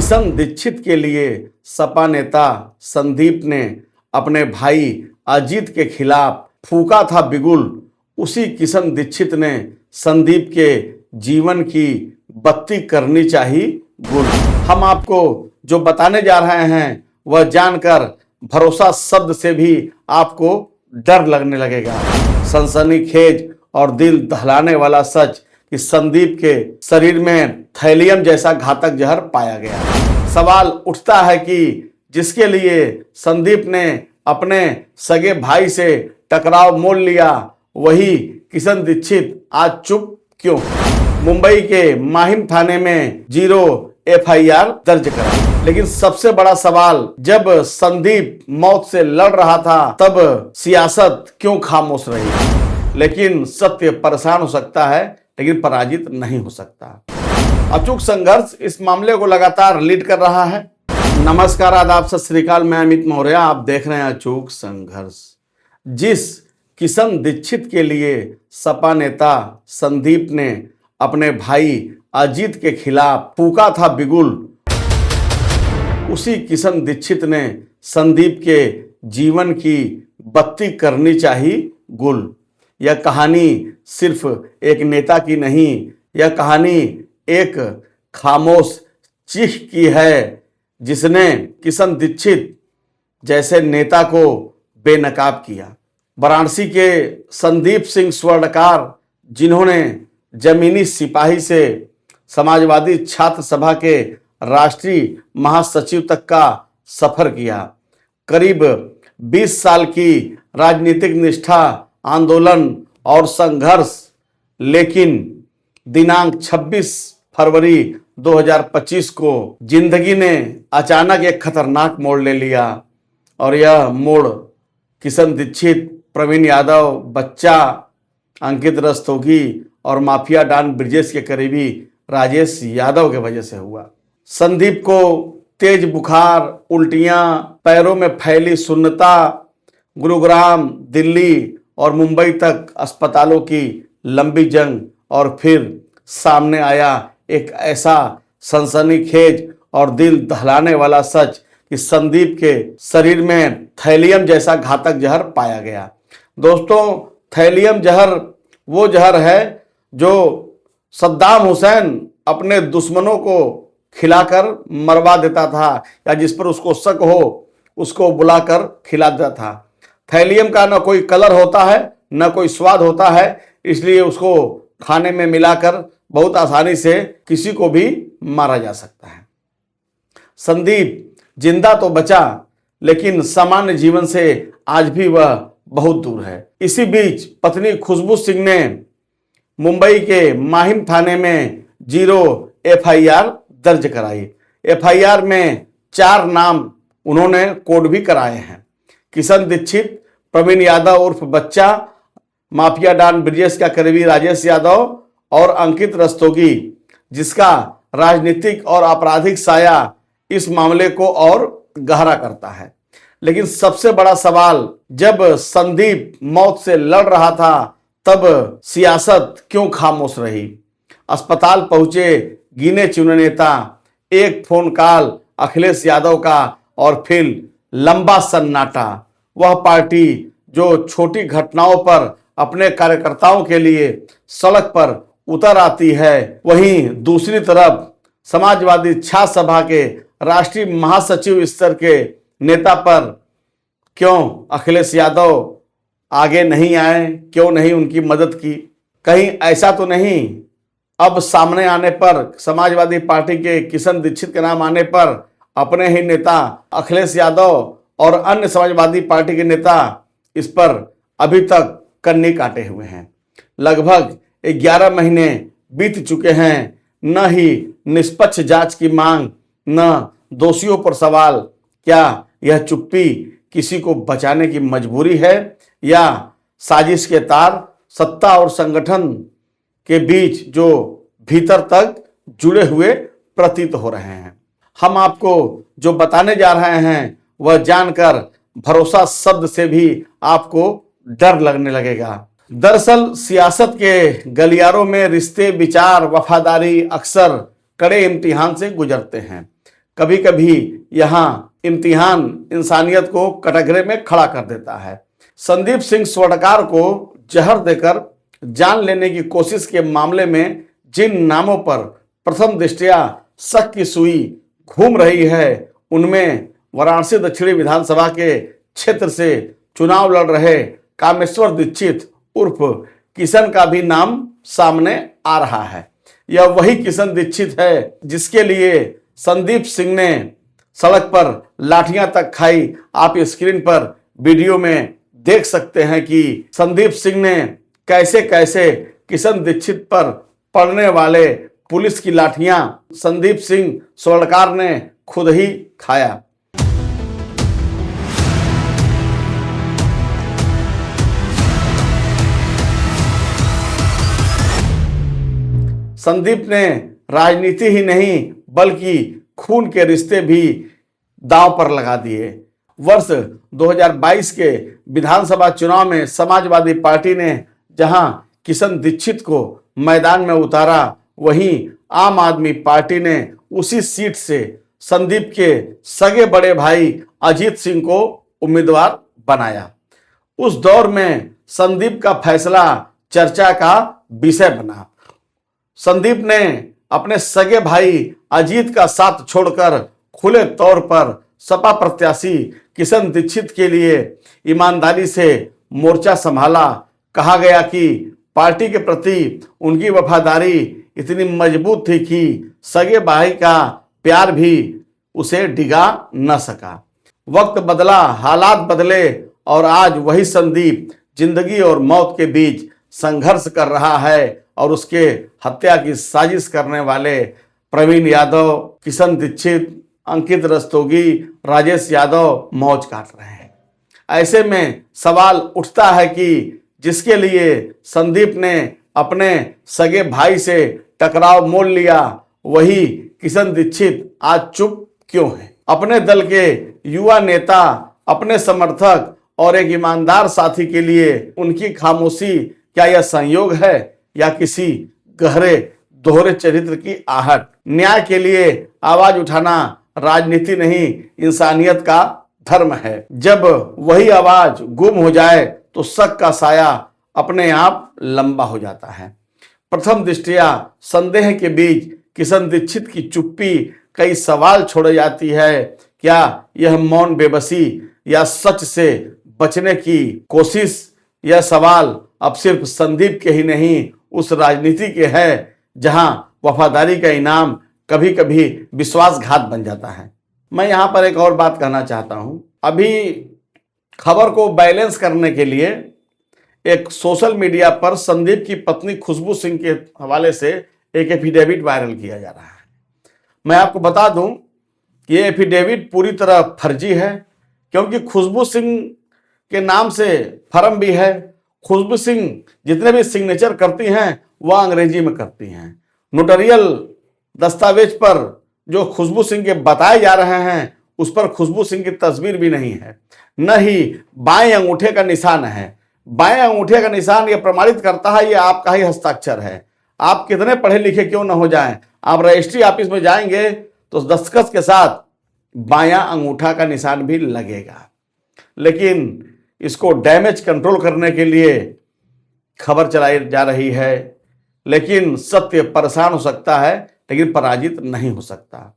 किशन दीक्षित के लिए सपा नेता संदीप ने अपने भाई अजीत के खिलाफ फूंका था बिगुल। उसी किशन दीक्षित ने संदीप के जीवन की बत्ती करनी चाहिए गुल। हम आपको जो बताने जा रहे हैं वह जानकर भरोसा शब्द से भी आपको डर लगने लगेगा। सनसनीखेज और दिल दहलाने वाला सच कि संदीप के शरीर में थैलियम जैसा घातक जहर पाया गया। सवाल उठता है कि जिसके लिए संदीप ने अपने सगे भाई से टकराव मोल लिया, वही किशन दीक्षित आज चुप क्यों? मुंबई के माहिम थाने में 0 FIR दर्ज करा। लेकिन सबसे बड़ा सवाल, जब संदीप मौत से लड़ रहा था तब सियासत क्यों खामोश रही? लेकिन सत्य परेशान हो सकता है, लेकिन पराजित नहीं हो सकता। अचूक संघर्ष इस मामले को लगातार लीड कर रहा है। नमस्कार, आदाब, सत श्री अकाल। मैं अमित मौर्य, आप देख रहे हैं अचूक संघर्ष। जिस किशन दीक्षित के लिए सपा नेता संदीप ने अपने भाई अजीत के खिलाफ फूंका था बिगुल, उसी किशन दीक्षित ने संदीप के जीवन की बत्ती करनी चाहिए गुल। यह कहानी सिर्फ एक नेता की नहीं, यह कहानी एक खामोश चीख की है, जिसने किशन दीक्षित जैसे नेता को बेनकाब किया। वाराणसी के संदीप सिंह स्वर्णकार, जिन्होंने जमीनी सिपाही से समाजवादी छात्र सभा के राष्ट्रीय महासचिव तक का सफर किया, करीब 20 साल की राजनीतिक निष्ठा, आंदोलन और संघर्ष, लेकिन दिनांक 26 फरवरी 2025 को जिंदगी ने अचानक एक खतरनाक मोड़ ले लिया। और यह मोड़ किशन दीक्षित, प्रवीण यादव, बच्चा, अंकित रस्तोगी और माफिया डॉन ब्रिजेश के करीबी राजेश यादव के वजह से हुआ। संदीप को तेज बुखार, उल्टियां, पैरों में फैली सुन्नता, गुरुग्राम, दिल्ली और मुंबई तक अस्पतालों की लंबी जंग, और फिर सामने आया एक ऐसा सनसनीखेज और दिल दहलाने वाला सच कि संदीप के शरीर में थैलियम जैसा घातक जहर पाया गया। दोस्तों, थैलियम जहर वो जहर है जो सद्दाम हुसैन अपने दुश्मनों को खिलाकर मरवा देता था, या जिस पर उसको शक हो उसको बुलाकर खिला देता था। थैलियम का न कोई कलर होता है, न कोई स्वाद होता है, इसलिए उसको खाने में मिलाकर बहुत आसानी से किसी को भी मारा जा सकता है। संदीप जिंदा तो बचा, लेकिन सामान्य जीवन से आज भी वह बहुत दूर है। इसी बीच पत्नी खुशबू सिंह ने मुंबई के माहिम थाने में 0 FIR दर्ज कराई। FIR में 4 नाम उन्होंने कोड भी कराए हैं। किशन दीक्षित, प्रवीण यादव उर्फ बच्चा, माफिया डॉन ब्रिजेश का करीबी राजेश यादव और अंकित रस्तोगी, जिसका राजनीतिक और आपराधिक साया इस मामले को और गहरा करता है। लेकिन सबसे बड़ा सवाल, जब संदीप मौत से लड़ रहा था तब सियासत क्यों खामोश रही? अस्पताल पहुंचे गिने चुने नेता, एक फोन कॉल अखिलेश यादव का, और फिर लंबा सन्नाटा। वह पार्टी जो छोटी घटनाओं पर अपने कार्यकर्ताओं के लिए सड़क पर उतर आती है, वहीं दूसरी तरफ समाजवादी छात्र सभा के राष्ट्रीय महासचिव स्तर के नेता पर क्यों अखिलेश यादव आगे नहीं आए? क्यों नहीं उनकी मदद की? कहीं ऐसा तो नहीं अब सामने आने पर, समाजवादी पार्टी के किशन दीक्षित के नाम आने पर, अपने ही नेता अखिलेश यादव और अन्य समाजवादी पार्टी के नेता इस पर अभी तक कन्नी काटे हुए हैं? लगभग 11 महीने बीत चुके हैं। न ही निष्पक्ष जांच की मांग, न दोषियों पर सवाल। क्या यह चुप्पी किसी को बचाने की मजबूरी है, या साजिश के तार सत्ता और संगठन के बीच जो भीतर तक जुड़े हुए प्रतीत हो रहे हैं? हम आपको जो बताने जा रहे हैं वह जानकर भरोसा शब्द से भी आपको डर लगने लगेगा। दरअसल सियासत के गलियारों में रिश्ते, विचार, वफादारी अक्सर कड़े इम्तिहान से गुजरते हैं। कभी कभी यहाँ इम्तिहान इंसानियत को कटघरे में खड़ा कर देता है। संदीप सिंह स्वर्णकार को जहर देकर जान लेने की कोशिश के मामले में जिन नामों पर प्रथम दृष्टया शक की सुई घूम रही है, उनमें वाराणसी दक्षिणी विधानसभा के क्षेत्र से चुनाव लड़ रहे कामेश्वर दीक्षित उर्फ किशन का भी नाम सामने आ रहा है। यह वही किशन दीक्षित है जिसके लिए संदीप सिंह ने सड़क पर लाठियां तक खाई। आप स्क्रीन पर वीडियो में देख सकते हैं कि संदीप सिंह ने कैसे कैसे किशन दीक्षित पर पड़ने वाले पुलिस की लाठियां संदीप सिंह स्वर्णकार ने खुद ही खाया। संदीप ने राजनीति ही नहीं बल्कि खून के रिश्ते भी दांव पर लगा दिए। वर्ष 2022 के विधानसभा चुनाव में समाजवादी पार्टी ने जहां किशन दीक्षित को मैदान में उतारा, वहीं आम आदमी पार्टी ने उसी सीट से संदीप के सगे बड़े भाई अजीत सिंह को उम्मीदवार बनाया। उस दौर में संदीप का फैसला चर्चा का विषय बना। संदीप ने अपने सगे भाई अजीत का साथ छोड़कर खुले तौर पर सपा प्रत्याशी किशन दीक्षित के लिए ईमानदारी से मोर्चा संभाला। कहा गया कि पार्टी के प्रति उनकी वफादारी इतनी मजबूत थी कि सगे भाई का प्यार भी उसे डिगा न सका। वक्त बदला, हालात बदले और आज वही संदीप जिंदगी और मौत के बीच संघर्ष कर रहा है और उसके हत्या की साजिश करने वाले प्रवीण यादव, किशन दीक्षित, अंकित रस्तोगी, राजेश यादव मौज काट रहे हैं। ऐसे में सवाल उठता है कि जिसके लिए संदीप ने अपने सगे भाई से टकराव मोल लिया, वही किशन दीक्षित आज चुप क्यों है? अपने दल के युवा नेता, अपने समर्थक और एक ईमानदार साथी के लिए उनकी खामोशी क्या यह संयोग है या किसी गहरे दोहरे चरित्र की आहट? न्याय के लिए आवाज उठाना राजनीति नहीं, इंसानियत का धर्म है। जब वही आवाज गुम हो जाए तो शक का साया अपने आप लंबा हो जाता है। प्रथम दृष्टया संदेह के बीच किशन दीक्षित की चुप्पी कई सवाल छोड़ जाती है। क्या यह मौन बेबसी या सच से बचने की कोशिश? यह सवाल अब सिर्फ संदीप के ही नहीं, उस राजनीति के है जहां वफादारी का इनाम कभी कभी विश्वासघात बन जाता है। मैं यहां पर एक और बात कहना चाहता हूं। अभी खबर को बैलेंस करने के लिए एक सोशल मीडिया पर संदीप की पत्नी खुशबू सिंह के हवाले से एक एफिडेविट वायरल किया जा रहा है। मैं आपको बता दूं कि ये एफिडेविट पूरी तरह फर्जी है, क्योंकि खुशबू सिंह के नाम से फर्म भी है। खुशबू सिंह जितने भी सिग्नेचर करती हैं वह अंग्रेजी में करती हैं। नोटरियल दस्तावेज पर जो खुशबू सिंह के बताए जा रहे हैं उस पर खुशबू सिंह की तस्वीर भी नहीं है, न ही बाएं अंगूठे का निशान है। बाएं अंगूठे का निशान यह प्रमाणित करता है ये आपका ही हस्ताक्षर है। आप कितने पढ़े लिखे क्यों न हो जाएं, आप रजिस्ट्री ऑफिस में जाएंगे तो दस्तखत के साथ बायां अंगूठा का निशान भी लगेगा। लेकिन इसको डैमेज कंट्रोल करने के लिए खबर चलाई जा रही है, लेकिन सत्य परेशान हो सकता है लेकिन पराजित नहीं हो सकता।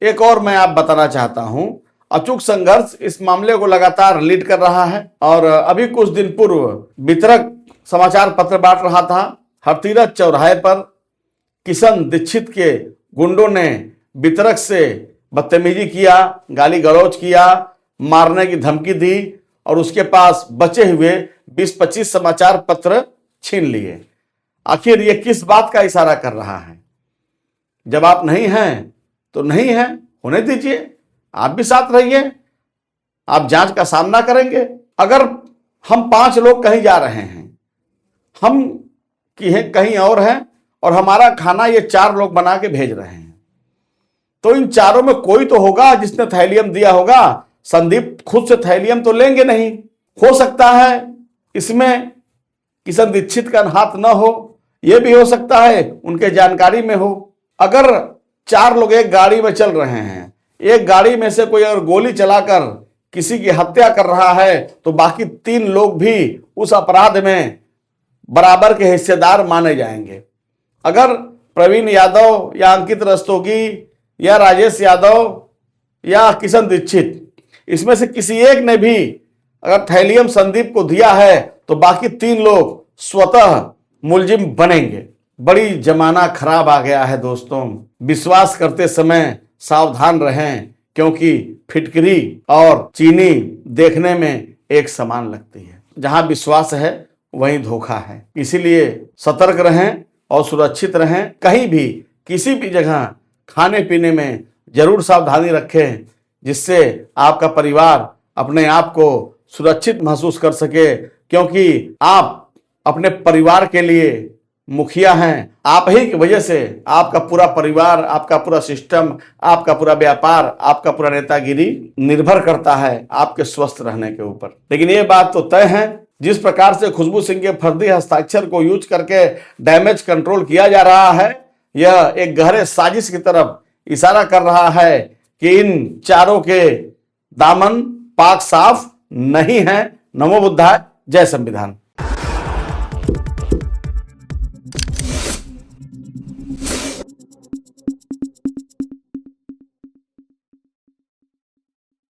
एक और मैं आप बताना चाहता हूं, अचूक संघर्ष इस मामले को लगातार लीड कर रहा है और अभी कुछ दिन पूर्व वितरक समाचार पत्र बांट रहा था। हरतीरथ चौराहे पर किशन दीक्षित के गुंडों ने वितरक से बदतमीजी किया, गाली गलौज किया, मारने की धमकी दी और उसके पास बचे हुए 20-25 समाचार पत्र छीन लिए। आखिर ये किस बात का इशारा कर रहा है? जब आप नहीं हैं तो नहीं है, होने दीजिए, आप भी साथ रहिए, आप जांच का सामना करेंगे। अगर हम 5 लोग कहीं जा रहे हैं, हम कहीं और हैं और हमारा खाना ये 4 लोग बना के भेज रहे हैं, तो इन चारों में कोई तो होगा जिसने थैलियम दिया होगा। संदीप खुद से थैलियम तो लेंगे नहीं। हो सकता है इसमें किशन दीक्षित का हाथ न हो, यह भी हो सकता है उनके जानकारी में हो। अगर 4 लोग एक गाड़ी में चल रहे हैं, एक गाड़ी में से कोई अगर गोली चलाकर किसी की हत्या कर रहा है तो बाकी 3 लोग भी उस अपराध में बराबर के हिस्सेदार माने जाएंगे। अगर प्रवीण यादव या अंकित रस्तोगी या राजेश यादव या किशन दीक्षित इसमें से किसी एक ने भी अगर थैलियम संदीप को दिया है तो बाकी 3 लोग स्वतः मुलजिम बनेंगे। बड़ी जमाना खराब आ गया है दोस्तों। विश्वास करते समय सावधान रहें, क्योंकि फिटकरी और चीनी देखने में एक समान लगती है। जहां विश्वास है वहीं धोखा है। इसीलिए सतर्क रहें और सुरक्षित रहें। कहीं भी किसी भी जगह खाने पीने में जरूर सावधानी रखें, जिससे आपका परिवार अपने आप को सुरक्षित महसूस कर सके, क्योंकि आप अपने परिवार के लिए मुखिया हैं। आप ही की वजह से आपका पूरा परिवार, आपका पूरा सिस्टम, आपका पूरा व्यापार, आपका पूरा नेतागिरी निर्भर करता है आपके स्वस्थ रहने के ऊपर। लेकिन ये बात तो तय है, जिस प्रकार से खुशबू सिंह के फर्जी हस्ताक्षर को यूज करके डैमेज कंट्रोल किया जा रहा है, यह एक गहरे साजिश की तरफ इशारा कर रहा है कि इन चारों के दामन पाक साफ नहीं है। नमो बुद्धाय, जय संविधान।